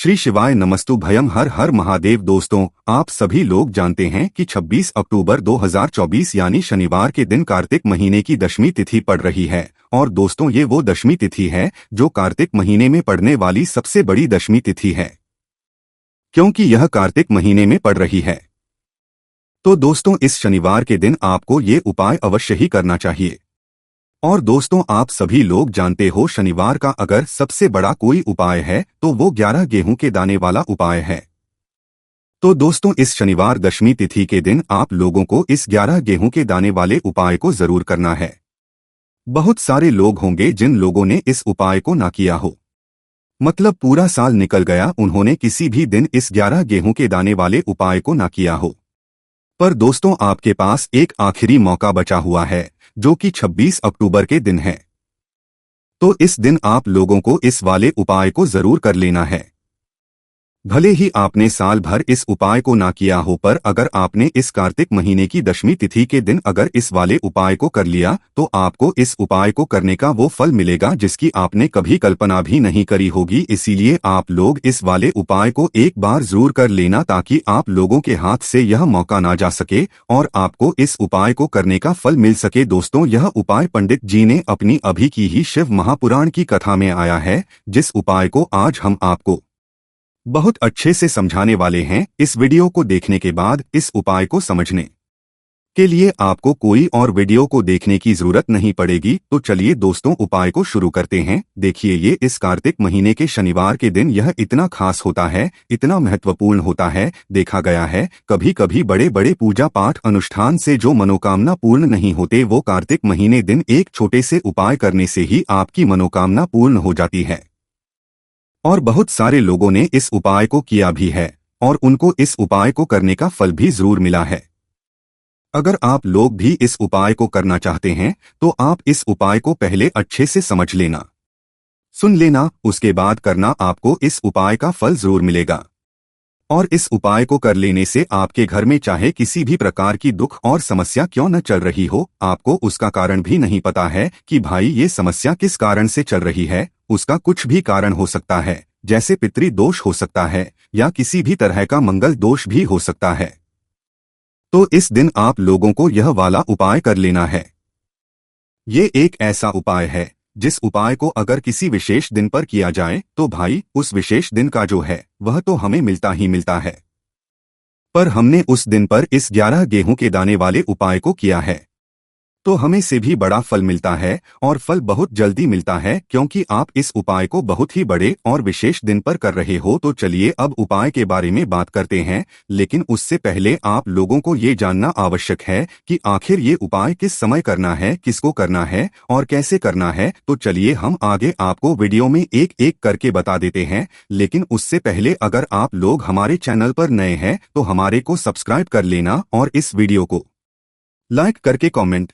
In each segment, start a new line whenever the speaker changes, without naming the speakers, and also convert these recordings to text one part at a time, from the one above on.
श्री शिवाय नमस्तु भयम हर हर महादेव। दोस्तों, आप सभी लोग जानते हैं कि 26 अक्टूबर 2024 यानी शनिवार के दिन कार्तिक महीने की दशमी तिथि पड़ रही है। और दोस्तों, ये वो दशमी तिथि है जो कार्तिक महीने में पड़ने वाली सबसे बड़ी दशमी तिथि है, क्योंकि यह कार्तिक महीने में पड़ रही है। तो दोस्तों, इस शनिवार के दिन आपको ये उपाय अवश्य ही करना चाहिए। और दोस्तों, आप सभी लोग जानते हो शनिवार का अगर सबसे बड़ा कोई उपाय है तो वो 11 गेहूं के दाने वाला उपाय है। तो दोस्तों, इस शनिवार दशमी तिथि के दिन आप लोगों को इस 11 गेहूं के दाने वाले उपाय को जरूर करना है। बहुत सारे लोग होंगे जिन लोगों ने इस उपाय को ना किया हो, मतलब पूरा साल निकल गया, उन्होंने किसी भी दिन इस 11 गेहूं के दाने वाले उपाय को ना किया हो। पर दोस्तों, आपके पास एक आखिरी मौका बचा हुआ है जो कि 26 अक्टूबर के दिन है। तो इस दिन आप लोगों को इस वाले उपाय को जरूर कर लेना है। भले ही आपने साल भर इस उपाय को ना किया हो, पर अगर आपने इस कार्तिक महीने की दशमी तिथि के दिन अगर इस वाले उपाय को कर लिया तो आपको इस उपाय को करने का वो फल मिलेगा जिसकी आपने कभी कल्पना भी नहीं करी होगी। इसीलिए आप लोग इस वाले उपाय को एक बार जरूर कर लेना ताकि आप लोगों के हाथ से यह मौका ना जा सके और आपको इस उपाय को करने का फल मिल सके। दोस्तों, यह उपाय पंडित जी ने अपनी अभी की ही शिव महापुराण की कथा में आया है, जिस उपाय को आज हम आपको बहुत अच्छे से समझाने वाले हैं। इस वीडियो को देखने के बाद इस उपाय को समझने के लिए आपको कोई और वीडियो को देखने की जरूरत नहीं पड़ेगी। तो चलिए दोस्तों, उपाय को शुरू करते हैं। देखिए, ये इस कार्तिक महीने के शनिवार के दिन यह इतना खास होता है, इतना महत्वपूर्ण होता है। देखा गया है कभी कभी बड़े बड़े पूजा पाठ अनुष्ठान से जो मनोकामना पूर्ण नहीं होते, वो कार्तिक महीने दिन एक छोटे से उपाय करने से ही आपकी मनोकामना पूर्ण हो जाती है। और बहुत सारे लोगों ने इस उपाय को किया भी है और उनको इस उपाय को करने का फल भी जरूर मिला है। अगर आप लोग भी इस उपाय को करना चाहते हैं तो आप इस उपाय को पहले अच्छे से समझ लेना, सुन लेना, उसके बाद करना, आपको इस उपाय का फल जरूर मिलेगा। और इस उपाय को कर लेने से आपके घर में चाहे किसी भी प्रकार की दुख और समस्या क्यों न चल रही हो, आपको उसका कारण भी नहीं पता है कि भाई ये समस्या किस कारण से चल रही है, उसका कुछ भी कारण हो सकता है, जैसे पितृ दोष हो सकता है या किसी भी तरह का मंगल दोष भी हो सकता है। तो इस दिन आप लोगों को यह वाला उपाय कर लेना है। ये एक ऐसा उपाय है जिस उपाय को अगर किसी विशेष दिन पर किया जाए तो भाई उस विशेष दिन का जो है वह तो हमें मिलता ही मिलता है। पर हमने उस दिन पर इस 11 गेहूं के दाने वाले उपाय को किया है तो हमें से भी बड़ा फल मिलता है, और फल बहुत जल्दी मिलता है क्योंकि आप इस उपाय को बहुत ही बड़े और विशेष दिन पर कर रहे हो। तो चलिए अब उपाय के बारे में बात करते हैं, लेकिन उससे पहले आप लोगों को ये जानना आवश्यक है कि आखिर ये उपाय किस समय करना है, किसको करना है और कैसे करना है। तो चलिए हम आगे आपको वीडियो में एक एक करके बता देते हैं, लेकिन उससे पहले अगर आप लोग हमारे चैनल पर नए हैं तो हमारे को सब्सक्राइब कर लेना और इस वीडियो को लाइक करके कॉमेंट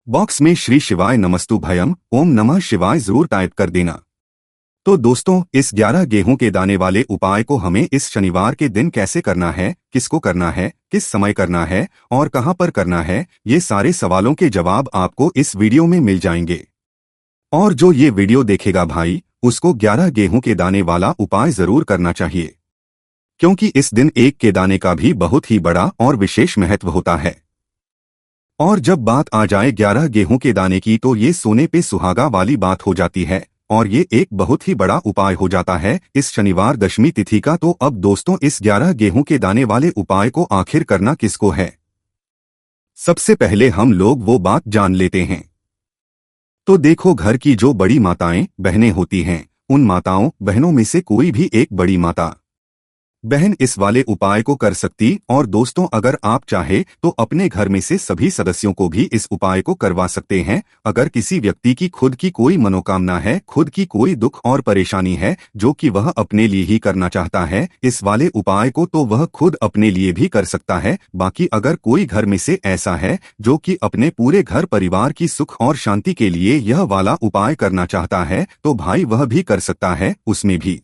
बॉक्स में श्री शिवाय नमस्तु भयम ओम नमः शिवाय जरूर टाइप कर देना। तो दोस्तों, इस 11 गेहूं के दाने वाले उपाय को हमें इस शनिवार के दिन कैसे करना है, किसको करना है, किस समय करना है और कहां पर करना है, ये सारे सवालों के जवाब आपको इस वीडियो में मिल जाएंगे। और जो ये वीडियो देखेगा भाई, उसको 11 गेहूं के दाने वाला उपाय जरूर करना चाहिए, क्योंकि इस दिन एक के दाने का भी बहुत ही बड़ा और विशेष महत्व होता है। और जब बात आ जाए 11 गेहूं के दाने की तो ये सोने पे सुहागा वाली बात हो जाती है और ये एक बहुत ही बड़ा उपाय हो जाता है इस शनिवार दशमी तिथि का। तो अब दोस्तों, इस 11 गेहूं के दाने वाले उपाय को आखिर करना किसको है, सबसे पहले हम लोग वो बात जान लेते हैं। तो देखो, घर की जो बड़ी माताएं बहनें होती हैं, उन माताओं बहनों में से कोई भी एक बड़ी माता बहन इस वाले उपाय को कर सकती। और दोस्तों, अगर आप चाहे तो अपने घर में से सभी सदस्यों को भी इस उपाय को करवा सकते हैं। अगर किसी व्यक्ति की खुद की कोई मनोकामना है, खुद की कोई दुख और परेशानी है जो कि वह अपने लिए ही करना चाहता है इस वाले उपाय को, तो वह खुद अपने लिए भी कर सकता है। बाकी अगर कोई घर में से ऐसा है जो कि अपने पूरे घर परिवार की सुख और शांति के लिए यह वाला उपाय करना चाहता है तो भाई वह भी कर सकता है, उसमें भी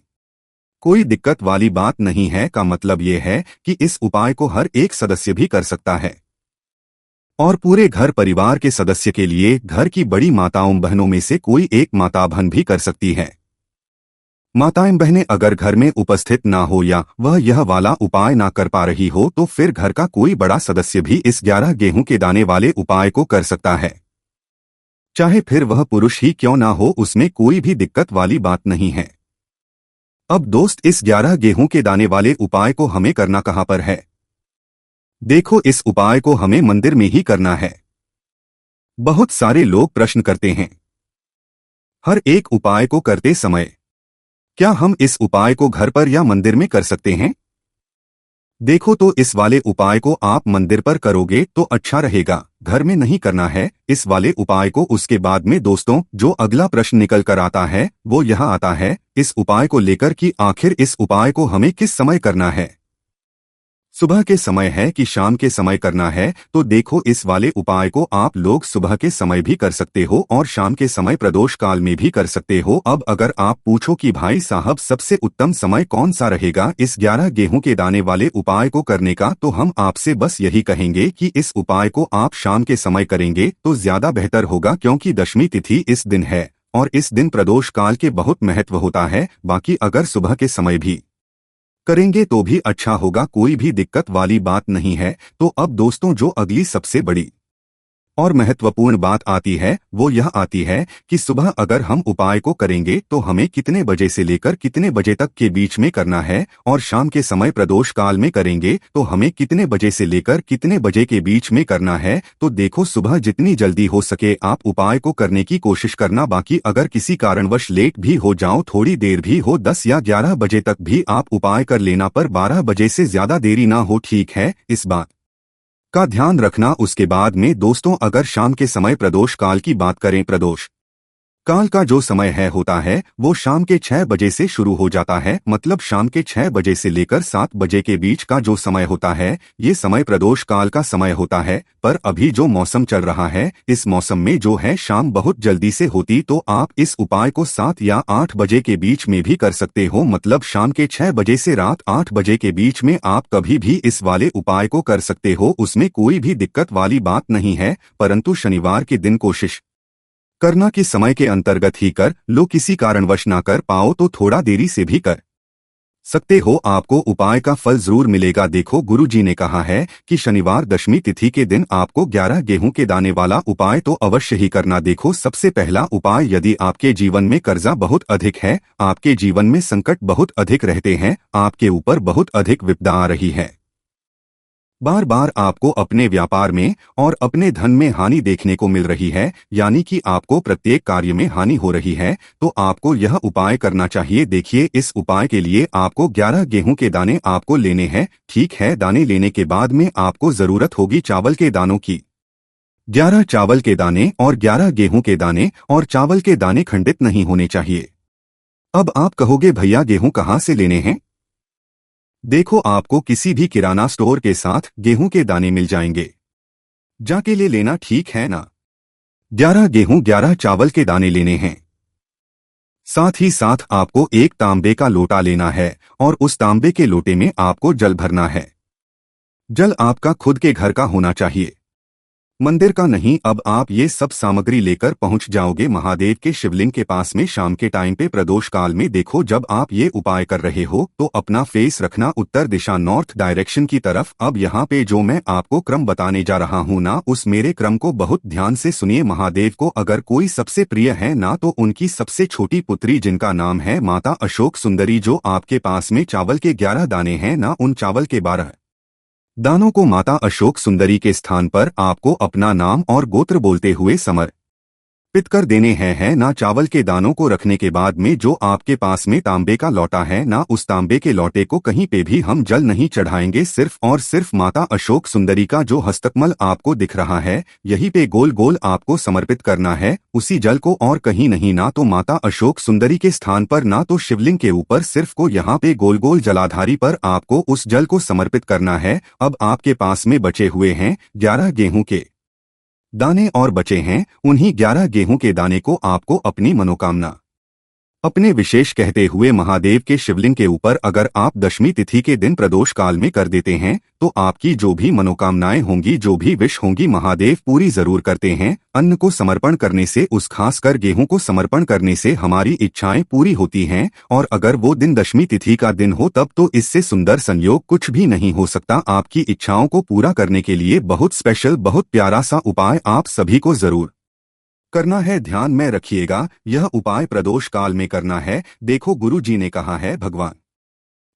कोई दिक्कत वाली बात नहीं है। का मतलब ये है कि इस उपाय को हर एक सदस्य भी कर सकता है और पूरे घर परिवार के सदस्य के लिए घर की बड़ी माताओं बहनों में से कोई एक माता बहन भी कर सकती है। माताएं बहनें अगर घर में उपस्थित ना हो या वह यह वाला उपाय ना कर पा रही हो तो फिर घर का कोई बड़ा सदस्य भी इस 11 गेहूं के दाने वाले उपाय को कर सकता है। चाहे फिर वह पुरुष ही क्यों ना हो, उसमें कोई भी दिक्कत वाली बात नहीं है। अब दोस्त, इस 11 गेहूं के दाने वाले उपाय को हमें करना कहां पर है? देखो, इस उपाय को हमें मंदिर में ही करना है। बहुत सारे लोग प्रश्न करते हैं, हर एक उपाय को करते समय क्या हम इस उपाय को घर पर या मंदिर में कर सकते हैं? देखो, तो इस वाले उपाय को आप मंदिर पर करोगे तो अच्छा रहेगा, घर में नहीं करना है इस वाले उपाय को। उसके बाद में दोस्तों, जो अगला प्रश्न निकल कर आता है वो यह आता है इस उपाय को लेकर कि आखिर इस उपाय को हमें किस समय करना है, सुबह के समय है कि शाम के समय करना है? तो देखो, इस वाले उपाय को आप लोग सुबह के समय भी कर सकते हो और शाम के समय प्रदोष काल में भी कर सकते हो। अब अगर आप पूछो कि भाई साहब सबसे उत्तम समय कौन सा रहेगा इस 11 गेहूं के दाने वाले उपाय को करने का, तो हम आपसे बस यही कहेंगे कि इस उपाय को आप शाम के समय करेंगे तो ज्यादा बेहतर होगा, क्योंकि दशमी तिथि इस दिन है और इस दिन प्रदोष काल के बहुत महत्व होता है। बाकी अगर सुबह के समय भी करेंगे तो भी अच्छा होगा, कोई भी दिक्कत वाली बात नहीं है। तो अब दोस्तों, जो अगली सबसे बड़ी और महत्वपूर्ण बात आती है वो यह आती है कि सुबह अगर हम उपाय को करेंगे तो हमें कितने बजे से लेकर कितने बजे तक के बीच में करना है, और शाम के समय प्रदोष काल में करेंगे तो हमें कितने बजे से लेकर कितने बजे के बीच में करना है। तो देखो, सुबह जितनी जल्दी हो सके आप उपाय को करने की कोशिश करना। बाकी अगर किसी कारणवश लेट भी हो जाओ, थोड़ी देर भी हो, 10 या 11 बजे तक भी आप उपाय कर लेना, पर 12 बजे से ज्यादा देरी ना हो, ठीक है? इस बात का ध्यान रखना। उसके बाद में दोस्तों, अगर शाम के समय प्रदोष काल की बात करें, प्रदोष काल का जो समय है होता है वो शाम के 6 बजे से शुरू हो जाता है। मतलब शाम के 6 बजे से लेकर 7 बजे के बीच का जो समय होता है ये समय प्रदोष काल का समय होता है। पर अभी जो मौसम चल रहा है इस मौसम में जो है शाम बहुत जल्दी से होती, तो आप इस उपाय को 7 या 8 बजे के बीच में भी कर सकते हो। मतलब शाम के 6 बजे से रात 8 बजे के बीच में आप कभी भी इस वाले उपाय को कर सकते हो, उसमें कोई भी दिक्कत वाली बात नहीं है। परंतु शनिवार के दिन कोशिश करना कि समय के अंतर्गत ही कर लो, किसी कारणवश ना कर पाओ तो थोड़ा देरी से भी कर सकते हो, आपको उपाय का फल जरूर मिलेगा। देखो, गुरुजी ने कहा है कि शनिवार दशमी तिथि के दिन आपको 11 गेहूं के दाने वाला उपाय तो अवश्य ही करना। देखो, सबसे पहला उपाय, यदि आपके जीवन में कर्जा बहुत अधिक है, आपके जीवन में संकट बहुत अधिक रहते हैं, आपके ऊपर बहुत अधिक विपदा आ रही है, बार बार आपको अपने व्यापार में और अपने धन में हानि देखने को मिल रही है, यानी कि आपको प्रत्येक कार्य में हानि हो रही है, तो आपको यह उपाय करना चाहिए। देखिए, इस उपाय के लिए आपको 11 गेहूं के दाने आपको लेने हैं, ठीक है? दाने लेने के बाद में आपको जरूरत होगी चावल के दानों की। 11 चावल के दाने और 11 गेहूं के दाने, और चावल के दाने खंडित नहीं होने चाहिए। अब आप कहोगे भैया गेहूं कहाँ से लेने हैं? देखो, आपको किसी भी किराना स्टोर के साथ गेहूं के दाने मिल जाएंगे, जाके ले लेना, ठीक है ना? 11 गेहूं 11 चावल के दाने लेने हैं। साथ ही साथ आपको एक तांबे का लोटा लेना है और उस तांबे के लोटे में आपको जल भरना है। जल आपका खुद के घर का होना चाहिए, मंदिर का नहीं। अब आप ये सब सामग्री लेकर पहुंच जाओगे महादेव के शिवलिंग के पास में शाम के टाइम पे प्रदोष काल में। देखो, जब आप ये उपाय कर रहे हो तो अपना फेस रखना उत्तर दिशा, नॉर्थ डायरेक्शन की तरफ। अब यहाँ पे जो मैं आपको क्रम बताने जा रहा हूँ ना, उस मेरे क्रम को बहुत ध्यान से सुनिए। महादेव को अगर कोई सबसे प्रिय है ना, तो उनकी सबसे छोटी पुत्री जिनका नाम है माता अशोक सुंदरी, जो आपके पास में चावल के 11 दाने हैं ना, उन चावल के 12 दानों को माता अशोक सुंदरी के स्थान पर आपको अपना नाम और गोत्र बोलते हुए समर्पित कर देने हैं ना। चावल के दानों को रखने के बाद में जो आपके पास में तांबे का लौटा है ना, उस तांबे के लौटे को कहीं पे भी हम जल नहीं चढ़ाएंगे, सिर्फ और सिर्फ माता अशोक सुंदरी का जो हस्तकमल आपको दिख रहा है यहीं पे गोल गोल आपको समर्पित करना है उसी जल को, और कहीं नहीं, ना तो माता अशोक सुंदरी के स्थान पर ना तो शिवलिंग के ऊपर, सिर्फ को यहाँ पे गोल गोल जलाधारी पर आपको उस जल को समर्पित करना है। अब आपके पास में बचे हुए हैं 11 गेहूं के दाने और बचे हैं उन्हीं 11 गेहूं के दाने को आपको अपनी मनोकामना अपने विशेष कहते हुए महादेव के शिवलिंग के ऊपर अगर आप दशमी तिथि के दिन प्रदोष काल में कर देते हैं तो आपकी जो भी मनोकामनाएं होंगी, जो भी विश होंगी, महादेव पूरी जरूर करते हैं। अन्न को समर्पण करने से, उस खासकर गेहूं को समर्पण करने से हमारी इच्छाएं पूरी होती हैं, और अगर वो दिन दशमी तिथि का दिन हो तब तो इससे सुंदर संयोग कुछ भी नहीं हो सकता। आपकी इच्छाओं को पूरा करने के लिए बहुत स्पेशल, बहुत प्यारा सा उपाय आप सभी को जरूर करना है। ध्यान में रखिएगा, यह उपाय प्रदोष काल में करना है। देखो, गुरु जी ने कहा है, भगवान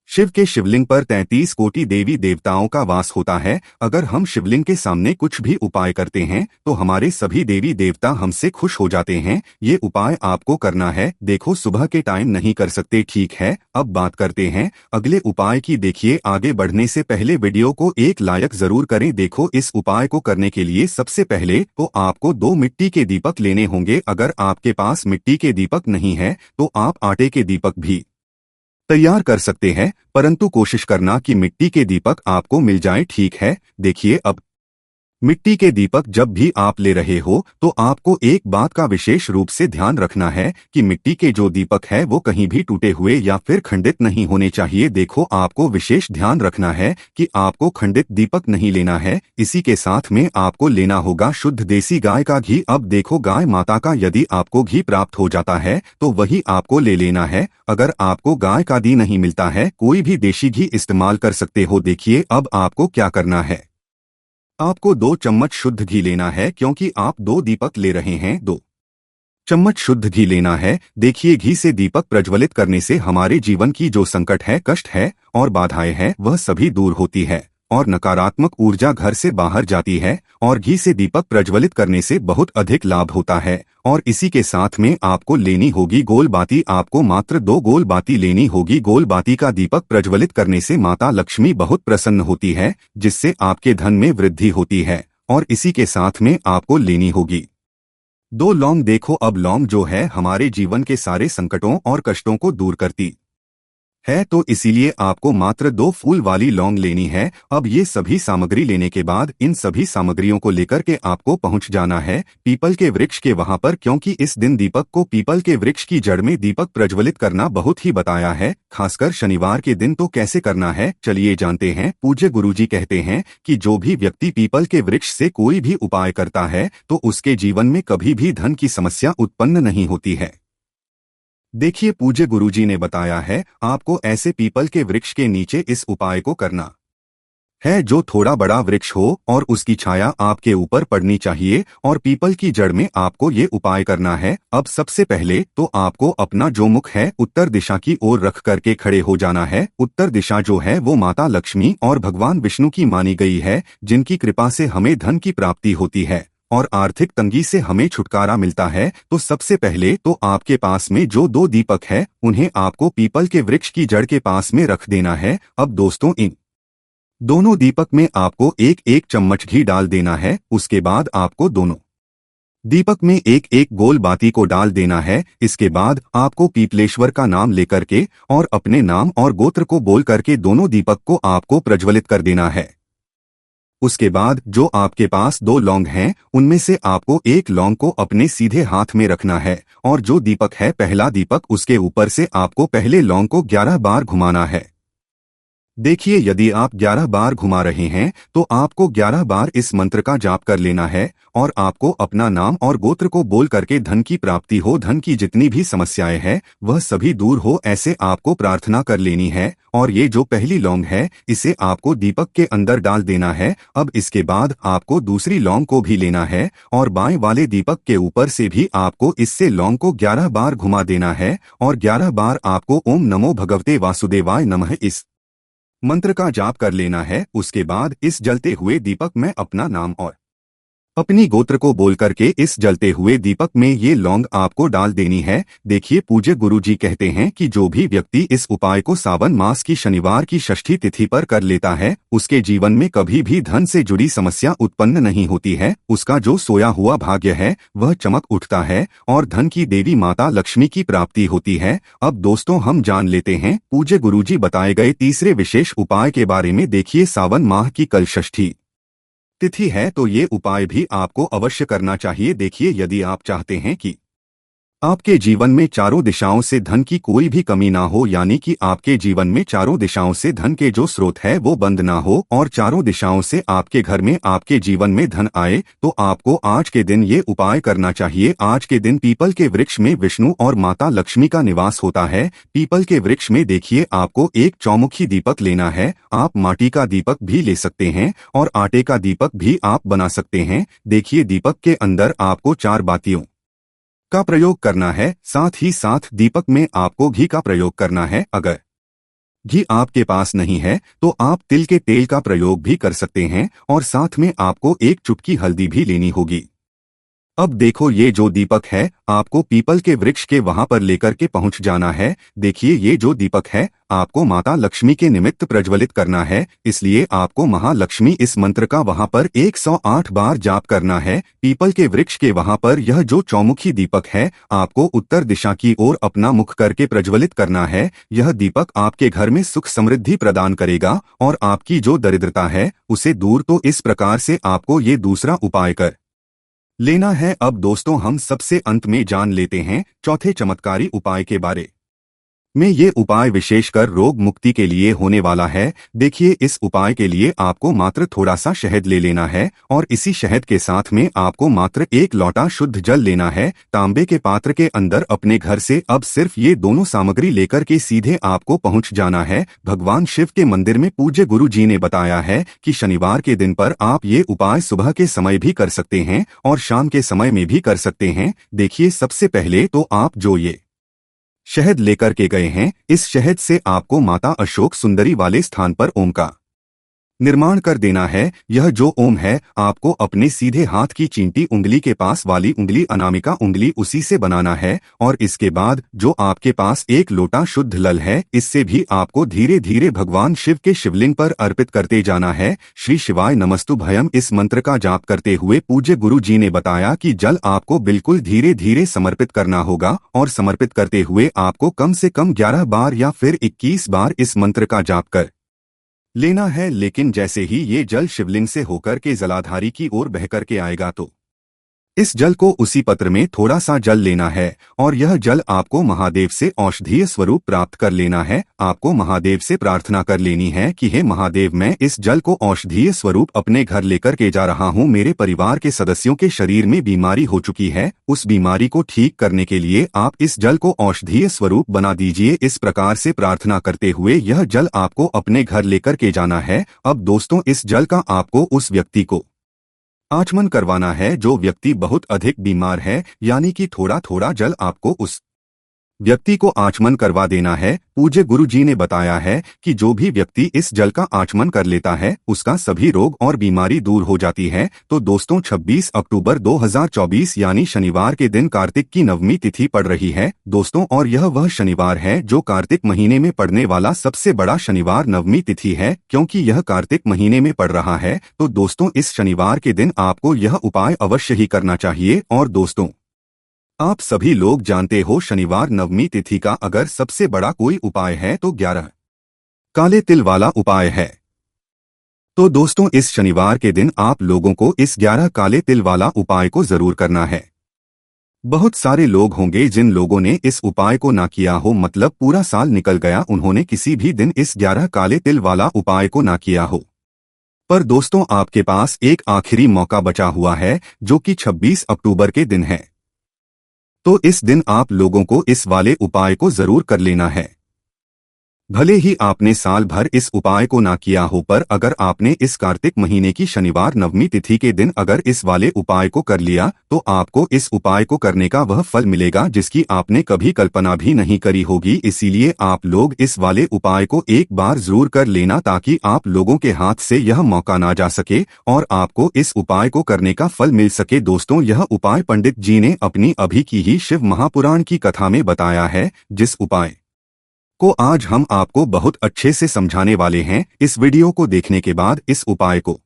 शिव के शिवलिंग पर 33 कोटि देवी देवताओं का वास होता है। अगर हम शिवलिंग के सामने कुछ भी उपाय करते हैं तो हमारे सभी देवी देवता हमसे खुश हो जाते हैं। ये उपाय आपको करना है। देखो, सुबह के टाइम नहीं कर सकते, ठीक है। अब बात करते हैं अगले उपाय की। देखिए, आगे बढ़ने से पहले वीडियो को एक लाइक जरूर करें। देखो, इस उपाय को करने के लिए सबसे पहले तो आपको 2 मिट्टी के दीपक लेने होंगे। अगर आपके पास मिट्टी के दीपक नहीं है तो आप आटे के दीपक भी तैयार कर सकते हैं, परंतु कोशिश करना कि मिट्टी के दीपक आपको मिल जाए, ठीक है। देखिए, अब मिट्टी के दीपक जब भी आप ले रहे हो तो आपको एक बात का विशेष रूप से ध्यान रखना है कि मिट्टी के जो दीपक है वो कहीं भी टूटे हुए या फिर खंडित नहीं होने चाहिए। देखो, आपको विशेष ध्यान रखना है कि आपको खंडित दीपक नहीं लेना है। इसी के साथ में आपको लेना होगा शुद्ध देसी गाय का घी। अब देखो, गाय माता का यदि आपको घी प्राप्त हो जाता है तो वही आपको ले लेना है। अगर आपको गाय का घी नहीं मिलता है, कोई भी देशी घी इस्तेमाल कर सकते हो। देखिए, अब आपको क्या करना है, आपको 2 चम्मच शुद्ध घी लेना है, क्योंकि आप 2 दीपक ले रहे हैं। 2 चम्मच शुद्ध घी लेना है। देखिए, घी से दीपक प्रज्वलित करने से हमारे जीवन की जो संकट है, कष्ट है और बाधाएं हैं, वह सभी दूर होती है और नकारात्मक ऊर्जा घर से बाहर जाती है। और घी से दीपक प्रज्वलित करने से बहुत अधिक लाभ होता है। और इसी के साथ में आपको लेनी होगी गोल बाती। आपको मात्र 2 गोल बाती लेनी होगी। गोल बाती का दीपक प्रज्वलित करने से माता लक्ष्मी बहुत प्रसन्न होती है, जिससे आपके धन में वृद्धि होती है। और इसी के साथ में आपको लेनी होगी 2 लौंग। देखो, अब लौंग जो है हमारे जीवन के सारे संकटों और कष्टों को दूर करती है, तो इसीलिए आपको मात्र 2 फूल वाली लौंग लेनी है। अब ये सभी सामग्री लेने के बाद इन सभी सामग्रियों को लेकर के आपको पहुंच जाना है पीपल के वृक्ष के वहां पर, क्योंकि इस दिन दीपक को पीपल के वृक्ष की जड़ में दीपक प्रज्वलित करना बहुत ही बताया है। खासकर शनिवार के दिन तो कैसे करना है, चलिए जानते हैं। पूज्य गुरुजी कहते हैं कि जो भी व्यक्ति पीपल के वृक्ष से कोई भी उपाय करता है तो उसके जीवन में कभी भी धन की समस्या उत्पन्न नहीं होती है। देखिए, पूज्य गुरुजी ने बताया है आपको ऐसे पीपल के वृक्ष के नीचे इस उपाय को करना है, जो थोड़ा बड़ा वृक्ष हो और उसकी छाया आपके ऊपर पड़नी चाहिए, और पीपल की जड़ में आपको ये उपाय करना है। अब सबसे पहले तो आपको अपना जो मुख है उत्तर दिशा की ओर रख करके खड़े हो जाना है। उत्तर दिशा जो है वो माता लक्ष्मी और भगवान विष्णु की मानी गई है, जिनकी कृपा से हमें धन की प्राप्ति होती है और आर्थिक तंगी से हमें छुटकारा मिलता है। तो सबसे पहले तो आपके पास में जो 2 दीपक है उन्हें आपको पीपल के वृक्ष की जड़ के पास में रख देना है। अब दोस्तों, इन दोनों दीपक में आपको 1-1 चम्मच घी डाल देना है। उसके बाद आपको दोनों दीपक में 1-1 गोल बाती को डाल देना है। इसके बाद आपको पीपलेश्वर का नाम लेकर के और अपने नाम और गोत्र को बोल करके दोनों दीपक को आपको प्रज्वलित कर देना है। उसके बाद जो आपके पास 2 लौंग हैं उनमें से आपको 1 लौंग को अपने सीधे हाथ में रखना है, और जो दीपक है पहला दीपक, उसके ऊपर से आपको पहले लौंग को 11 बार घुमाना है। देखिए, यदि आप 11 बार घुमा रहे हैं तो आपको 11 बार इस मंत्र का जाप कर लेना है, और आपको अपना नाम और गोत्र को बोल करके धन की प्राप्ति हो, धन की जितनी भी समस्याएं हैं वह सभी दूर हो, ऐसे आपको प्रार्थना कर लेनी है। और ये जो पहली लौंग है इसे आपको दीपक के अंदर डाल देना है। अब इसके बाद आपको दूसरी लौंग को भी लेना है और बाएं वाले दीपक के ऊपर से भी आपको इससे लौंग को 11 बार घुमा देना है, और 11 बार आपको ओम नमो भगवते वासुदेवाय नमः इस मंत्र का जाप कर लेना है। उसके बाद इस जलते हुए दीपक में अपना नाम और अपनी गोत्र को बोल करके इस जलते हुए दीपक में ये लौंग आपको डाल देनी है। देखिए, पूज्य गुरुजी कहते हैं कि जो भी व्यक्ति इस उपाय को सावन मास की शनिवार की षष्ठी तिथि पर कर लेता है उसके जीवन में कभी भी धन से जुड़ी समस्या उत्पन्न नहीं होती है। उसका जो सोया हुआ भाग्य है वह चमक उठता है और धन की देवी माता लक्ष्मी की प्राप्ति होती है। अब दोस्तों, हम जान लेते हैं पूज्य गुरुजी बताए गए तीसरे विशेष उपाय के बारे में। देखिए, सावन माह की कल षष्ठी तिथि है तो ये उपाय भी आपको अवश्य करना चाहिए। देखिए, यदि आप चाहते हैं कि आपके जीवन में चारों दिशाओं से धन की कोई भी कमी ना हो, यानी कि आपके जीवन में चारों दिशाओं से धन के जो स्रोत है वो बंद ना हो और चारों दिशाओं से आपके घर में आपके जीवन में धन आए, तो आपको आज के दिन ये उपाय करना चाहिए। आज के दिन पीपल के वृक्ष में विष्णु और माता लक्ष्मी का निवास होता है। पीपल के वृक्ष में देखिए आपको एक चौमुखी दीपक लेना है। आप माटी का दीपक भी ले सकते हैं और आटे का दीपक भी आप बना सकते हैं। देखिए दीपक के अंदर आपको 4 बातियों का प्रयोग करना है, साथ ही साथ दीपक में आपको घी का प्रयोग करना है। अगर घी आपके पास नहीं है तो आप तिल के तेल का प्रयोग भी कर सकते हैं और साथ में आपको एक चुटकी हल्दी भी लेनी होगी। अब देखो ये जो दीपक है आपको पीपल के वृक्ष के वहां पर लेकर के पहुंच जाना है। देखिए ये जो दीपक है आपको माता लक्ष्मी के निमित्त प्रज्वलित करना है, इसलिए आपको महालक्ष्मी इस मंत्र का वहां पर 108 बार जाप करना है। पीपल के वृक्ष के वहां पर यह जो चौमुखी दीपक है आपको उत्तर दिशा की ओर अपना मुख करके प्रज्वलित करना है। यह दीपक आपके घर में सुख समृद्धि प्रदान करेगा और आपकी जो दरिद्रता है उसे दूर तो इस प्रकार से आपको ये दूसरा उपाय कर लेना है। अब दोस्तों हम सबसे अंत में जान लेते हैं चौथे चमत्कारी उपाय के बारे में। ये उपाय विशेषकर रोग मुक्ति के लिए होने वाला है। देखिए इस उपाय के लिए आपको मात्र थोड़ा सा शहद ले लेना है और इसी शहद के साथ में आपको मात्र 1 लोटा शुद्ध जल लेना है। तांबे के पात्र के अंदर अपने घर से अब सिर्फ ये दोनों सामग्री लेकर के सीधे आपको पहुंच जाना है। भगवान शिव के मंदिर में पूज्य गुरु जी ने बताया है कि शनिवार के दिन पर आप ये उपाय सुबह के समय भी कर सकते हैं और शाम के समय में भी कर सकते हैं। देखिए सबसे पहले तो आप जो ये शहद लेकर के गए हैं, इस शहद से आपको माता अशोक सुंदरी वाले स्थान पर ओम का निर्माण कर देना है। यह जो ओम है आपको अपने सीधे हाथ की चींटी उंगली के पास वाली उंगली अनामिका उंगली उसी से बनाना है और इसके बाद जो आपके पास 1 लोटा शुद्ध लल है इससे भी आपको धीरे धीरे भगवान शिव के शिवलिंग पर अर्पित करते जाना है। श्री शिवाय नमस्तुभयम इस मंत्र का जाप करते हुए पूज्य गुरु जी ने बताया कि जल आपको बिल्कुल धीरे धीरे समर्पित करना होगा और समर्पित करते हुए आपको कम से कम 11 बार या फिर 21 बार इस मंत्र का जाप कर लेना है। लेकिन जैसे ही ये जल शिवलिंग से होकर के जलाधारी की ओर बह करके आएगा तो इस जल को उसी पत्र में थोड़ा सा जल लेना है और यह जल आपको महादेव से औषधीय स्वरूप प्राप्त कर लेना है। आपको महादेव से प्रार्थना कर लेनी है कि हे महादेव, मैं इस जल को औषधीय स्वरूप अपने घर लेकर के जा रहा हूँ। मेरे परिवार के सदस्यों के शरीर में बीमारी हो चुकी है, उस बीमारी को ठीक करने के लिए आप इस जल को औषधीय स्वरूप बना दीजिए। इस प्रकार से प्रार्थना करते हुए यह जल आपको अपने घर लेकर के जाना है। अब दोस्तों इस जल का आपको उस व्यक्ति को आचमन करवाना है जो व्यक्ति बहुत अधिक बीमार है, यानी कि थोड़ा थोड़ा जल आपको उस व्यक्ति को आचमन करवा देना है। पूज्य गुरु जी ने बताया है कि जो भी व्यक्ति इस जल का आचमन कर लेता है उसका सभी रोग और बीमारी दूर हो जाती है। तो दोस्तों 26 अक्टूबर 2024 यानी शनिवार के दिन कार्तिक की नवमी तिथि पड़ रही है दोस्तों, और यह वह शनिवार है जो कार्तिक महीने में पड़ने वाला सबसे बड़ा शनिवार नवमी तिथि है। क्योंकि यह कार्तिक महीने में पड़ रहा है तो दोस्तों इस शनिवार के दिन आपको यह उपाय अवश्य ही करना चाहिए। और दोस्तों आप सभी लोग जानते हो शनिवार नवमी तिथि का अगर सबसे बड़ा कोई उपाय है तो 11 काले तिल वाला उपाय है। तो दोस्तों इस शनिवार के दिन आप लोगों को इस 11 काले तिल वाला उपाय को जरूर करना है। बहुत सारे लोग होंगे जिन लोगों ने इस उपाय को ना किया हो, मतलब पूरा साल निकल गया उन्होंने किसी भी दिन इस 11 काले तिल वाला उपाय को ना किया हो। पर दोस्तों आपके पास एक आखिरी मौका बचा हुआ है जो कि 26 अक्टूबर के दिन है। तो इस दिन आप लोगों को इस वाले उपाय को जरूर कर लेना है। भले ही आपने साल भर इस उपाय को ना किया हो, पर अगर आपने इस कार्तिक महीने की शनिवार नवमी तिथि के दिन अगर इस वाले उपाय को कर लिया तो आपको इस उपाय को करने का वह फल मिलेगा जिसकी आपने कभी कल्पना भी नहीं करी होगी। इसीलिए आप लोग इस वाले उपाय को एक बार जरूर कर लेना ताकि आप लोगों के हाथ से यह मौका ना जा सके और आपको इस उपाय को करने का फल मिल सके। दोस्तों यह उपाय पंडित जी ने अपनी अभी की ही शिव महापुराण की कथा में बताया है, जिस उपाय को आज हम आपको बहुत अच्छे से समझाने वाले हैं। इस वीडियो को देखने के बाद इस उपाय को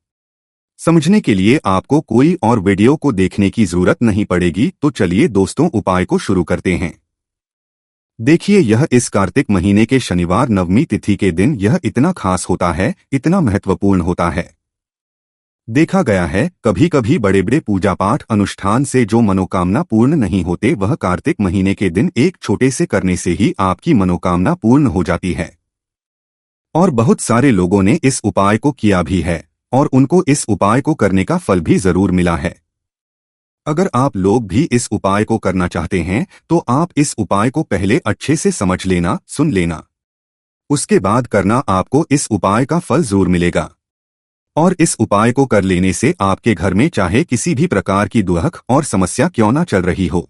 समझने के लिए आपको कोई और वीडियो को देखने की जरूरत नहीं पड़ेगी। तो चलिए दोस्तों उपाय को शुरू करते हैं। देखिए यह इस कार्तिक महीने के शनिवार नवमी तिथि के दिन यह इतना खास होता है, इतना महत्वपूर्ण होता है। देखा गया है कभी कभी बड़े बड़े पूजा पाठ अनुष्ठान से जो मनोकामना पूर्ण नहीं होते वह कार्तिक महीने के दिन एक छोटे से करने से ही आपकी मनोकामना पूर्ण हो जाती है। और बहुत सारे लोगों ने इस उपाय को किया भी है और उनको इस उपाय को करने का फल भी जरूर मिला है। अगर आप लोग भी इस उपाय को करना चाहते हैं तो आप इस उपाय को पहले अच्छे से समझ लेना, सुन लेना, उसके बाद करना, आपको इस उपाय का फल जरूर मिलेगा। और इस उपाय को कर लेने से आपके घर में चाहे किसी भी प्रकार की दुख और समस्या क्यों ना चल रही हो,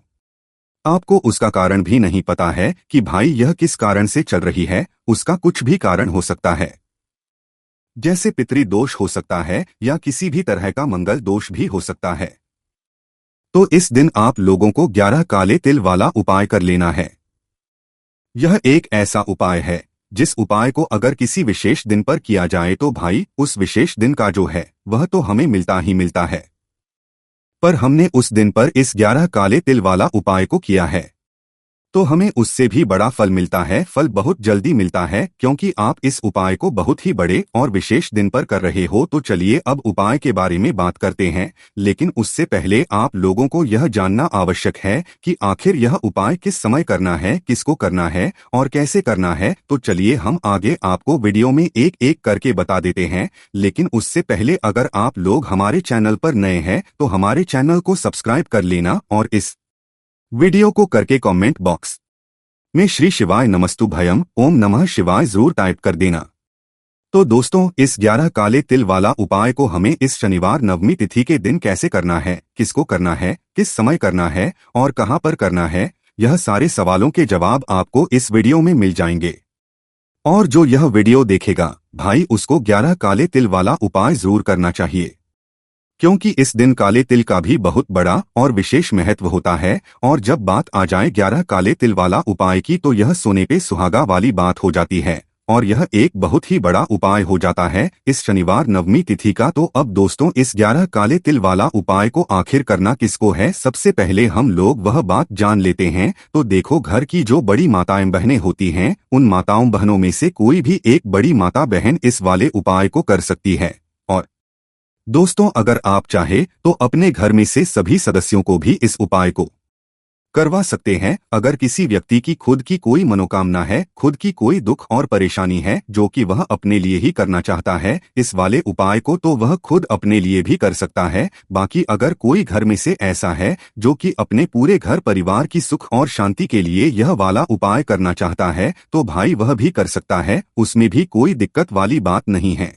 आपको उसका कारण भी नहीं पता है कि भाई यह किस कारण से चल रही है, उसका कुछ भी कारण हो सकता है। जैसे पितृ दोष हो सकता है या किसी भी तरह का मंगल दोष भी हो सकता है। तो इस दिन आप लोगों को 11 काले तिल वाला उपाय कर लेना है। यह एक ऐसा उपाय है जिस उपाय को अगर किसी विशेष दिन पर किया जाए तो भाई उस विशेष दिन का जो है वह तो हमें मिलता ही मिलता है। पर हमने उस दिन पर इस 11 काले तिल वाला उपाय को किया है तो हमें उससे भी बड़ा फल मिलता है, फल बहुत जल्दी मिलता है, क्योंकि आप इस उपाय को बहुत ही बड़े और विशेष दिन पर कर रहे हो। तो चलिए अब उपाय के बारे में बात करते हैं, लेकिन उससे पहले आप लोगों को यह जानना आवश्यक है कि आखिर यह उपाय किस समय करना है, किसको करना है और कैसे करना है। तो चलिए हम आगे आपको वीडियो में एक एक करके बता देते हैं, लेकिन उससे पहले अगर आप लोग हमारे चैनल पर नए हैं तो हमारे चैनल को सब्सक्राइब कर लेना और इस वीडियो को करके कमेंट बॉक्स में श्री शिवाय नमस्तु भयम ओम नमः शिवाय जरूर टाइप कर देना। तो दोस्तों इस 11 काले तिल वाला उपाय को हमें इस शनिवार नवमी तिथि के दिन कैसे करना है, किसको करना है, किस समय करना है और कहां पर करना है, यह सारे सवालों के जवाब आपको इस वीडियो में मिल जाएंगे। और जो यह वीडियो देखेगा भाई उसको 11 काले तिल वाला उपाय जरूर करना चाहिए, क्योंकि इस दिन काले तिल का भी बहुत बड़ा और विशेष महत्व होता है। और जब बात आ जाए 11 काले तिल वाला उपाय की तो यह सोने पे सुहागा वाली बात हो जाती है और यह एक बहुत ही बड़ा उपाय हो जाता है इस शनिवार नवमी तिथि का। तो अब दोस्तों इस 11 काले तिल वाला उपाय को आखिर करना किसको है, सबसे पहले हम लोग वह बात जान लेते हैं। तो देखो घर की जो बड़ी माताएं बहनें होती हैं उन माताओं बहनों में से कोई भी एक बड़ी माता बहन इस वाले उपाय को कर सकती है। और दोस्तों अगर आप चाहे तो अपने घर में से सभी सदस्यों को भी इस उपाय को करवा सकते हैं। अगर किसी व्यक्ति की खुद की कोई मनोकामना है, खुद की कोई दुख और परेशानी है जो कि वह अपने लिए ही करना चाहता है इस वाले उपाय को, तो वह खुद अपने लिए भी कर सकता है। बाकी अगर कोई घर में से ऐसा है जो कि अपने पूरे घर परिवार की सुख और शांति के लिए यह वाला उपाय करना चाहता है तो भाई वह भी कर सकता है, उसमें भी कोई दिक्कत वाली बात नहीं है।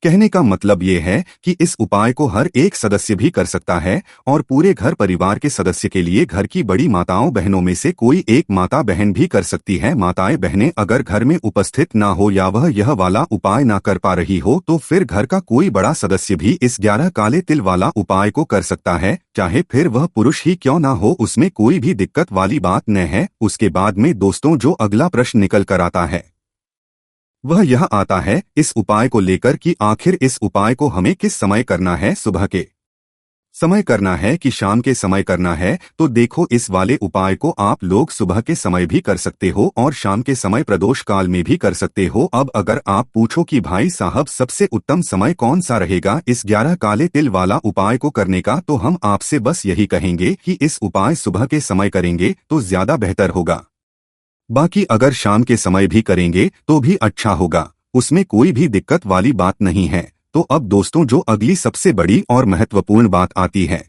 कहने का मतलब ये है कि इस उपाय को हर एक सदस्य भी कर सकता है और पूरे घर परिवार के सदस्य के लिए घर की बड़ी माताओं बहनों में से कोई एक माता बहन भी कर सकती है। माताएं बहनें अगर घर में उपस्थित ना हो या वह यह वाला उपाय ना कर पा रही हो तो फिर घर का कोई बड़ा सदस्य भी इस 11 काले तिल वाला उपाय को कर सकता है, चाहे फिर वह पुरुष ही क्यों ना हो, उसमें कोई भी दिक्कत वाली बात न है। उसके बाद में दोस्तों जो अगला प्रश्न निकल कर आता है वह यह आता है इस उपाय को लेकर कि आखिर इस उपाय को हमें किस समय करना है, सुबह के समय करना है कि शाम के समय करना है। तो देखो इस वाले उपाय को आप लोग सुबह के समय भी कर सकते हो और शाम के समय प्रदोष काल में भी कर सकते हो। अब अगर आप पूछो कि भाई साहब सबसे उत्तम समय कौन सा रहेगा इस 11 काले तिल वाला उपाय को करने का, तो हम आपसे बस यही कहेंगे कि इस उपाय सुबह के समय करेंगे तो ज्यादा बेहतर होगा। बाकी अगर शाम के समय भी करेंगे तो भी अच्छा होगा, उसमें कोई भी दिक्कत वाली बात नहीं है। तो अब दोस्तों जो अगली सबसे बड़ी और महत्वपूर्ण बात आती है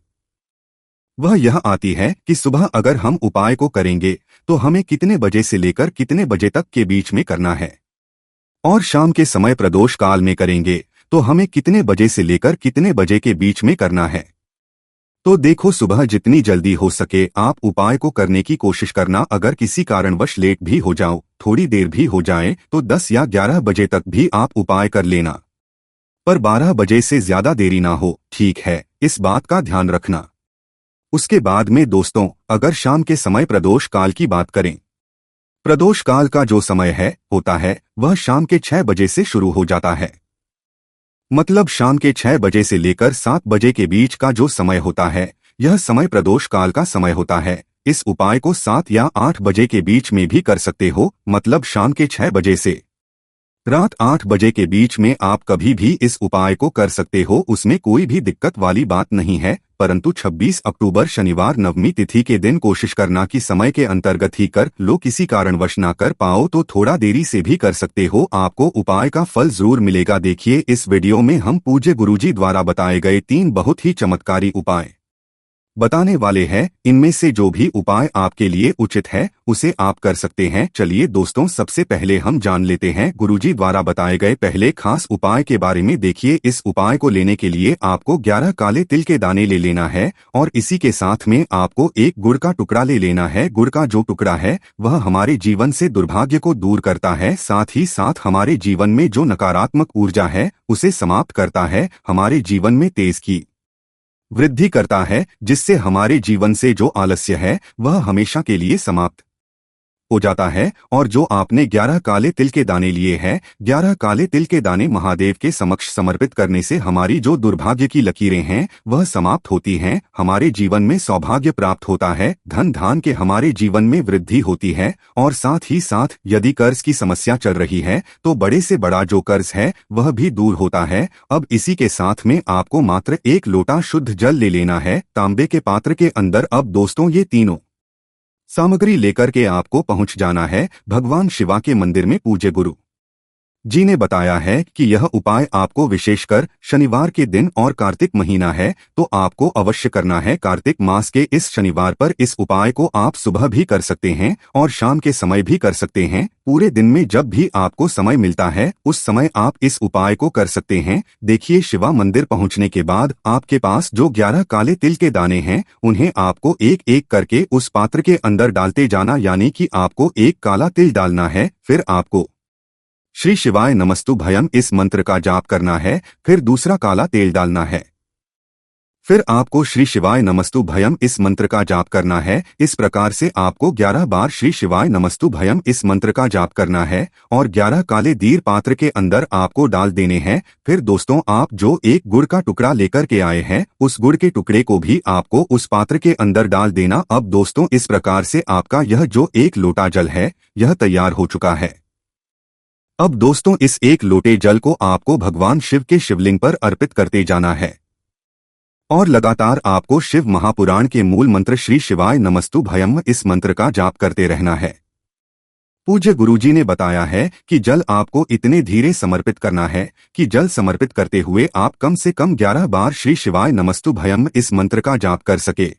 वह यह आती है कि सुबह अगर हम उपाय को करेंगे तो हमें कितने बजे से लेकर कितने बजे तक के बीच में करना है, और शाम के समय प्रदोष काल में करेंगे तो हमें कितने बजे से लेकर कितने बजे के बीच में करना है। तो देखो सुबह जितनी जल्दी हो सके आप उपाय को करने की कोशिश करना। अगर किसी कारणवश लेट भी हो जाओ, थोड़ी देर भी हो जाए तो 10 या 11 बजे तक भी आप उपाय कर लेना, पर 12 बजे से ज्यादा देरी ना हो, ठीक है, इस बात का ध्यान रखना। उसके बाद में दोस्तों अगर शाम के समय प्रदोष काल की बात करें, प्रदोष काल का जो समय होता है वह शाम के 6 बजे से शुरू हो जाता है। मतलब शाम के 6 बजे से लेकर 7 बजे के बीच का जो समय होता है यह समय प्रदोष काल का समय होता है। इस उपाय को 7 या 8 बजे के बीच में भी कर सकते हो, मतलब शाम के 6 बजे से रात 8 बजे के बीच में आप कभी भी इस उपाय को कर सकते हो, उसमें कोई भी दिक्कत वाली बात नहीं है। परंतु 26 अक्टूबर शनिवार नवमी तिथि के दिन कोशिश करना कि समय के अंतर्गत ही कर लो, किसी कारणवश ना कर पाओ तो थोड़ा देरी से भी कर सकते हो, आपको उपाय का फल जरूर मिलेगा। देखिए इस वीडियो में हम पूज्य गुरुजी द्वारा बताए गए 3 बहुत ही चमत्कारी उपाय बताने वाले हैं। इनमें से जो भी उपाय आपके लिए उचित है उसे आप कर सकते हैं। चलिए दोस्तों, सबसे पहले हम जान लेते हैं गुरुजी द्वारा बताए गए पहले खास उपाय के बारे में। देखिए इस उपाय को लेने के लिए आपको 11 काले तिल के दाने ले लेना है और इसी के साथ में आपको एक गुड़ का टुकड़ा ले लेना है। गुड़ का जो टुकड़ा है वह हमारे जीवन से दुर्भाग्य को दूर करता है, साथ ही साथ हमारे जीवन में जो नकारात्मक ऊर्जा है उसे समाप्त करता है, हमारे जीवन में तेज की वृद्धि करता है, जिससे हमारे जीवन से जो आलस्य है वह हमेशा के लिए समाप्त हो जाता है। और जो आपने 11 काले तिल के दाने लिए हैं, 11 काले तिल के दाने महादेव के समक्ष समर्पित करने से हमारी जो दुर्भाग्य की लकीरें हैं वह समाप्त होती हैं, हमारे जीवन में सौभाग्य प्राप्त होता है, धन धान के हमारे जीवन में वृद्धि होती है। और साथ ही साथ यदि कर्ज की समस्या चल रही है तो बड़े से बड़ा जो कर्ज है वह भी दूर होता है। अब इसी के साथ में आपको मात्र 1 लोटा शुद्ध जल ले लेना है तांबे के पात्र के अंदर। अब दोस्तों ये तीनों सामग्री लेकर के आपको पहुंच जाना है भगवान शिवा के मंदिर में। पूज्य गुरु जी ने बताया है कि यह उपाय आपको विशेषकर शनिवार के दिन और कार्तिक महीना है तो आपको अवश्य करना है। कार्तिक मास के इस शनिवार पर इस उपाय को आप सुबह भी कर सकते हैं और शाम के समय भी कर सकते हैं। पूरे दिन में जब भी आपको समय मिलता है उस समय आप इस उपाय को कर सकते हैं। देखिए शिवा मंदिर पहुंचने के बाद आपके पास जो 11 काले तिल के दाने हैं उन्हें आपको एक एक करके उस पात्र के अंदर डालते जाना, यानी कि आपको एक काला तिल डालना है, फिर आपको श्री शिवाय नमस्तु भयम इस मंत्र का जाप करना है, फिर दूसरा काला तेल डालना है, फिर आपको श्री शिवाय नमस्तु भयम इस मंत्र का जाप करना है। इस प्रकार से आपको 11 बार श्री शिवाय नमस्तु भयम इस मंत्र का जाप करना है और 11 काले दीर पात्र के अंदर आपको डाल देने हैं। फिर दोस्तों आप जो एक गुड़ का टुकड़ा लेकर के आए हैं उस गुड़ के टुकड़े को भी आपको उस पात्र के अंदर डाल देना। अब दोस्तों इस प्रकार से आपका यह जो 1 लोटा जल है यह तैयार हो चुका है। अब दोस्तों इस 1 लोटे जल को आपको भगवान शिव के शिवलिंग पर अर्पित करते जाना है और लगातार आपको शिव महापुराण के मूल मंत्र श्री शिवाय नमस्तु भयम इस मंत्र का जाप करते रहना है। पूज्य गुरुजी ने बताया है कि जल आपको इतने धीरे समर्पित करना है कि जल समर्पित करते हुए आप कम से कम 11 बार श्री शिवाय नमस्तु भयम इस मंत्र का जाप कर सके।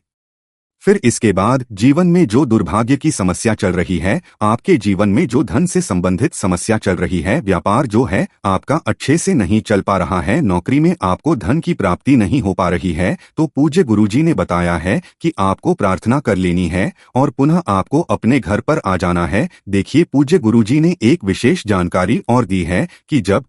फिर इसके बाद जीवन में जो दुर्भाग्य की समस्या चल रही है, आपके जीवन में जो धन से संबंधित समस्या चल रही है, व्यापार जो है आपका अच्छे से नहीं चल पा रहा है, नौकरी में आपको धन की प्राप्ति नहीं हो पा रही है, तो पूज्य गुरुजी ने बताया है कि आपको प्रार्थना कर लेनी है और पुनः आपको अपने घर पर आ जाना है। देखिए पूज्य गुरुजी ने एक विशेष जानकारी और दी है कि जब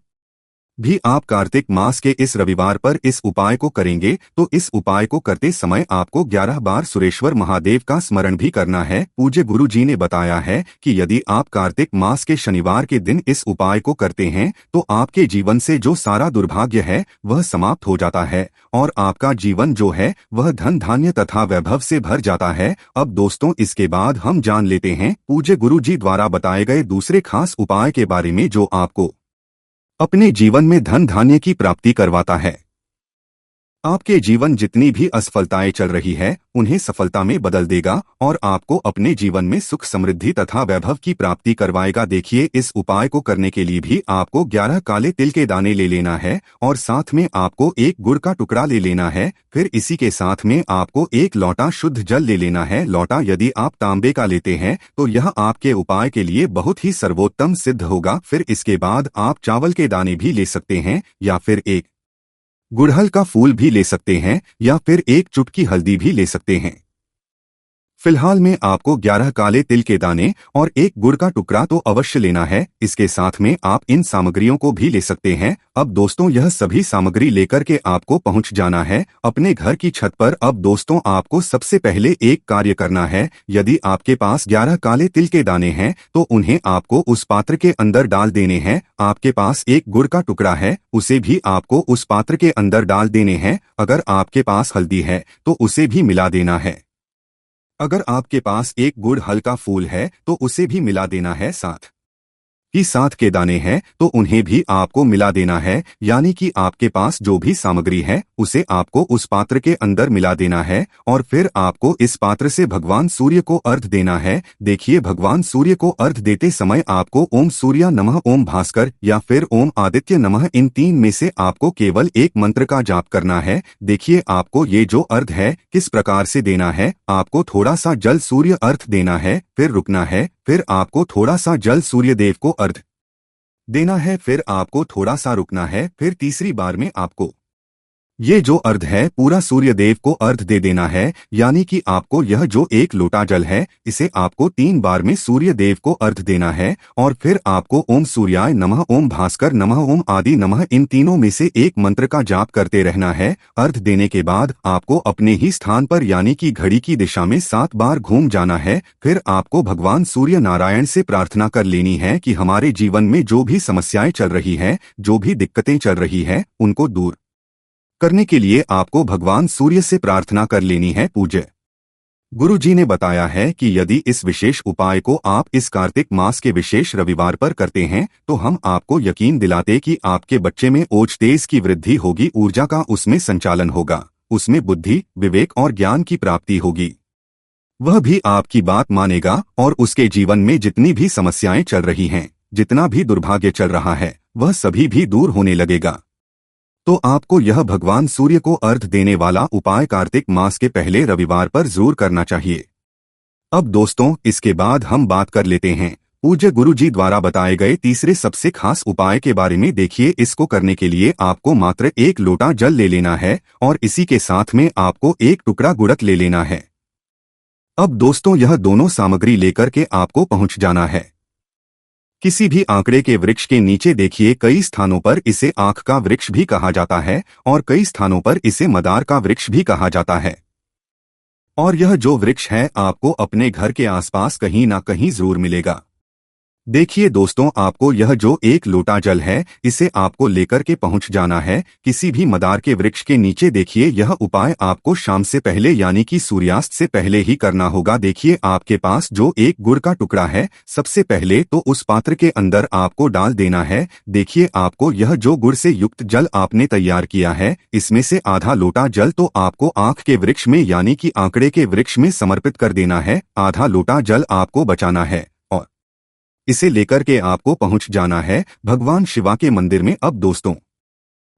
भी आप कार्तिक मास के इस रविवार पर इस उपाय को करेंगे तो इस उपाय को करते समय आपको 11 बार सुरेश्वर महादेव का स्मरण भी करना है। पूज्य गुरु जी ने बताया है कि यदि आप कार्तिक मास के शनिवार के दिन इस उपाय को करते हैं तो आपके जीवन से जो सारा दुर्भाग्य है वह समाप्त हो जाता है और आपका जीवन जो है वह धन धान्य तथा वैभव से भर जाता है। अब दोस्तों इसके बाद हम जान लेते हैं पूज्य गुरु जी द्वारा बताए गए दूसरे खास उपाय के बारे में जो आपको अपने जीवन में धन धान्य की प्राप्ति करवाता है। आपके जीवन जितनी भी असफलताएं चल रही है उन्हें सफलता में बदल देगा और आपको अपने जीवन में सुख समृद्धि तथा वैभव की प्राप्ति करवाएगा। देखिए इस उपाय को करने के लिए भी आपको 11 काले तिल के दाने ले लेना है और साथ में आपको एक गुड़ का टुकड़ा ले लेना है। फिर इसी के साथ में आपको 1 लोटा शुद्ध जल ले लेना है। लोटा यदि आप तांबे का लेते हैं तो यह आपके उपाय के लिए बहुत ही सर्वोत्तम सिद्ध होगा। फिर इसके बाद आप चावल के दाने भी ले सकते हैं या फिर एक गुड़हल का फूल भी ले सकते हैं या फिर एक चुटकी हल्दी भी ले सकते हैं। फिलहाल में आपको 11 काले तिल के दाने और एक गुड़ का टुकड़ा तो अवश्य लेना है। इसके साथ में आप इन सामग्रियों को भी ले सकते हैं। अब दोस्तों यह सभी सामग्री लेकर के आपको पहुंच जाना है अपने घर की छत पर। अब दोस्तों आपको सबसे पहले एक कार्य करना है। यदि आपके पास 11 काले तिल के दाने हैं तो उन्हें आपको उस पात्र के अंदर डाल देने हैं। आपके पास एक गुड़ का टुकड़ा है उसे भी आपको उस पात्र के अंदर डाल देने हैं। अगर आपके पास हल्दी है तो उसे भी मिला देना है। अगर आपके पास एक गुड़ हल्का फूल है तो उसे भी मिला देना है साथ। कि 7 के दाने हैं तो उन्हें भी आपको मिला देना है, यानी कि आपके पास जो भी सामग्री है उसे आपको उस पात्र के अंदर मिला देना है और फिर आपको इस पात्र से भगवान सूर्य को अर्घ देना है। देखिए, भगवान सूर्य को अर्घ देते समय आपको ओम सूर्या नमः, ओम भास्कर या फिर ओम आदित्य नमः, इन 3 में से आपको केवल एक मंत्र का जाप करना है। देखिए, आपको ये जो अर्घ है किस प्रकार से देना है। आपको थोड़ा सा जल सूर्य अर्घ देना है, फिर रुकना है, फिर आपको थोड़ा सा जल सूर्य देव को अर्घ देना है, फिर आपको थोड़ा सा रुकना है, फिर तीसरी बार में आपको ये जो अर्घ है पूरा सूर्य देव को अर्घ दे देना है। यानी कि आपको यह जो 1 लोटा जल है इसे आपको 3 बार में सूर्य देव को अर्घ देना है और फिर आपको ओम सूर्याय नमः, ओम भास्कर नमः, ओम आदि नमः, इन तीनों में से एक मंत्र का जाप करते रहना है। अर्घ देने के बाद आपको अपने ही स्थान पर यानी कि घड़ी की दिशा में 7 बार घूम जाना है। फिर आपको भगवान सूर्य नारायण से प्रार्थना कर लेनी है कि हमारे जीवन में जो भी समस्याएं चल रही है, जो भी दिक्कतें चल रही है, उनको दूर करने के लिए आपको भगवान सूर्य से प्रार्थना कर लेनी है। पूज्य गुरु जी ने बताया है कि यदि इस विशेष उपाय को आप इस कार्तिक मास के विशेष रविवार पर करते हैं तो हम आपको यकीन दिलाते कि आपके बच्चे में ओज तेज की वृद्धि होगी, ऊर्जा का उसमें संचालन होगा, उसमें बुद्धि, विवेक और ज्ञान की प्राप्ति होगी। वह भी आपकी बात मानेगा और उसके जीवन में जितनी भी समस्याएं चल रही हैं, जितना भी दुर्भाग्य चल रहा है, वह सभी भी दूर होने लगेगा। तो आपको यह भगवान सूर्य को अर्घ देने वाला उपाय कार्तिक मास के पहले रविवार पर जरूर करना चाहिए। अब दोस्तों, इसके बाद हम बात कर लेते हैं पूज्य गुरु जी द्वारा बताए गए तीसरे सबसे खास उपाय के बारे में। देखिए, इसको करने के लिए आपको मात्र 1 लोटा जल ले लेना है और इसी के साथ में आपको 1 टुकड़ा गुड़क ले लेना है। अब दोस्तों, यह दोनों सामग्री लेकर के आपको पहुंच जाना है किसी भी आंकड़े के वृक्ष के नीचे। देखिए, कई स्थानों पर इसे आंख का वृक्ष भी कहा जाता है और कई स्थानों पर इसे मदार का वृक्ष भी कहा जाता है। और यह जो वृक्ष है आपको अपने घर के आसपास कहीं ना कहीं जरूर मिलेगा। देखिए दोस्तों, आपको यह जो 1 लोटा जल है इसे आपको लेकर के पहुंच जाना है किसी भी मदार के वृक्ष के नीचे। देखिए, यह उपाय आपको शाम से पहले यानी कि सूर्यास्त से पहले ही करना होगा। देखिए, आपके पास जो 1 गुड़ का टुकड़ा है, सबसे पहले तो उस पात्र के अंदर आपको डाल देना है। देखिए, आपको यह जो गुड़ से युक्त जल आपने तैयार किया है, इसमें से आधा लोटा जल तो आपको आंख के वृक्ष में यानी कि आंकड़े के वृक्ष में समर्पित कर देना है। आधा लोटा जल आपको बचाना है और इसे लेकर के आपको पहुंच जाना है भगवान शिवा के मंदिर में। अब दोस्तों,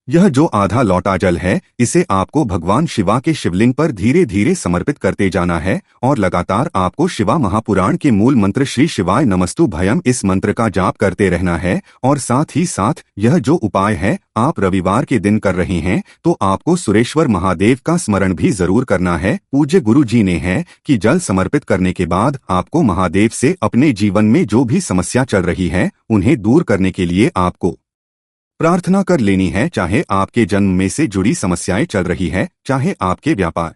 यह जो आधा लोटा जल है इसे आपको भगवान शिवा के शिवलिंग पर धीरे धीरे समर्पित करते जाना है और लगातार आपको शिवा महापुराण के मूल मंत्र श्री शिवाय नमस्तु भयम, इस मंत्र का जाप करते रहना है। और साथ ही साथ यह जो उपाय है आप रविवार के दिन कर रहे हैं तो आपको सुरेश्वर महादेव का स्मरण भी जरूर करना है। पूज्य गुरु जी ने है कि जल समर्पित करने के बाद आपको महादेव से अपने जीवन में जो भी समस्या चल रही है उन्हें दूर करने के लिए आपको प्रार्थना कर लेनी है। चाहे आपके जन्म में से जुड़ी समस्याएं चल रही है, चाहे आपके व्यापार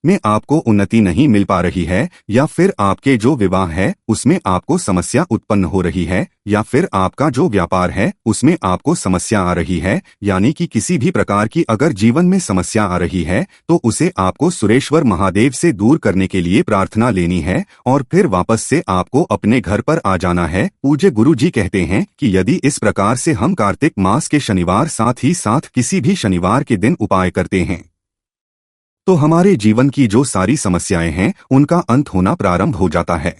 में आपको उन्नति नहीं मिल पा रही है, या फिर आपके जो विवाह है उसमें आपको समस्या उत्पन्न हो रही है, या फिर आपका जो व्यापार है उसमें आपको समस्या आ रही है, यानी कि किसी भी प्रकार की अगर जीवन में समस्या आ रही है तो उसे आपको सुरेश्वर महादेव से दूर करने के लिए प्रार्थना लेनी है और फिर वापस से आपको अपने घर पर आ जाना है। पूज्य गुरु जी कहते हैं कि यदि इस प्रकार से हम कार्तिक मास के शनिवार साथ ही साथ किसी भी शनिवार के दिन उपाय करते हैं तो हमारे जीवन की जो सारी समस्याएं हैं उनका अंत होना प्रारंभ हो जाता है।